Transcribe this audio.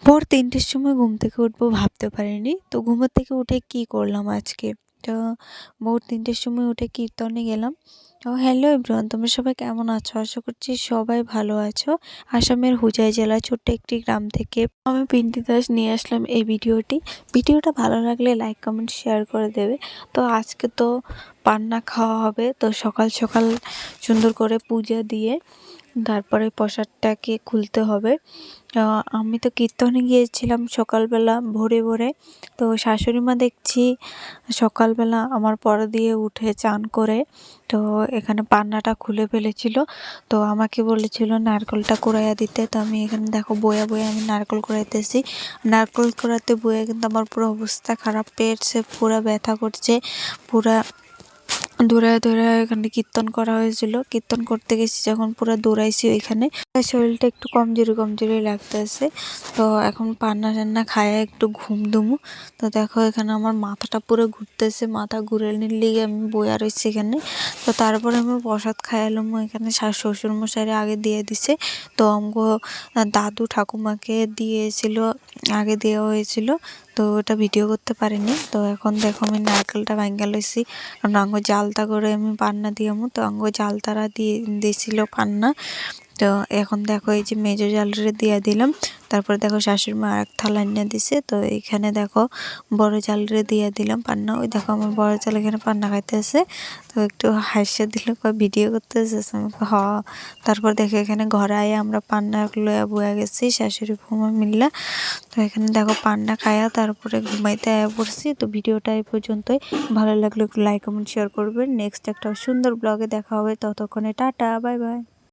ভোর ৩টের সময় ঘুম থেকে উঠবো ভাবতে পারিনি। তো ঘুমের থেকে উঠে কি করলাম আজকে? তো ভোর ৩টের সময় উঠে কীর্তনে গেলাম। তো হ্যালো এভরিওয়ান, তোমরা সবাই কেমন আছো? আশা করছি সবাই ভালো আছো। আসামের হুজাই জেলার ছোট্ট একটি গ্রাম থেকে আমি পিন্টি দাস নিয়ে আসলাম এই ভিডিওটি। ভিডিওটা ভালো লাগলে লাইক, কমেন্ট, শেয়ার করে দেবে। তো আজকে তো পান্না খাওয়া হবে। তো সকাল সকাল সুন্দর করে পূজা দিয়ে তারপরে প্রসাদটাকে খুলতে হবে। আমি তো কীর্তনে গিয়েছিলাম সকালবেলা ভোরে ভোরে। তো শাশুড়ি মা দেখছি সকালবেলা আমার পর দিয়ে উঠে চান করে তো এখানে পান্নাটা খুলে ফেলেছিল। তো আমাকে বলেছিল নারকেলটা কুড়াইয়া দিতে। তো আমি এখানে দেখো বয়া বয়া আমি নারকেল কুড়াইতেছি। নারকেল কুড়াতে বয়ে কিন্তু আমার পুরো অবস্থা খারাপ, পেট সে পুরো ব্যথা করছে। পুরা দৌড়ায় দৌড়ায় এখানে কীর্তন করা হয়েছিল। কীর্তন করতে গেছি যখন পুরো দৌড়াইছি ওইখানে। শরীরটা একটু কমজোরি কমজোরি লাগতেছে। তো এখন পান্না টান্না খায় একটু ঘুম দুমু। তো দেখো এখানে আমার মাথাটা পুরো ঘুরতেছে, মাথা ঘুরে নিলে আমি বইয়া রয়েছি এখানে। তো তারপরে আমি প্রসাদ খাইলাম এখানে। শ্বশুর মশাইরে আগে দিয়ে দিছে। তো আমগো দাদু ঠাকুমাকে দিয়েছিল, আগে দেওয়া হয়েছিল। তো ওটা ভিডিও করতে পারিনি। তো এখন দেখো আমি নারকেলটা ভাঙ্গা লইছি, কারণ আঙ্গো জালতা করে আমি পান্না দিয়ামু। তো আঙ্গো জালতারা দিয়েছিল পান্না। তো এখন দেখো এই যে মেজো জালরে দিয়ে দিলাম। তারপর দেখো শাশুড়ি মা আরেক থালা এনে দিছে। তো এখানে দেখো বড় জালরে দিয়ে দিলাম পান্না। ওই দেখো আমার বড় জাল এখানে পান্না খাইতেছে। তো একটু হাসিয়ে দিল, ভিডিও করতেছে। আমি হ। তারপর দেখো এখানে ঘরে আয়ে আমরা পান্না লইয়া বয়া গেছি শাশুড়ি বৌমা মিল্লা। তো এখানে দেখো পান্না খায়া তারপরে ঘুমাইতে আয়া পড়ছি। তো ভিডিওটা এই পর্যন্তই। ভালো লাগলে একটু লাইক, কমেন্ট, শেয়ার করবেন। নেক্সট একটা সুন্দর ব্লগে দেখা হবে। ততক্ষণে টাটা, বাই বাই।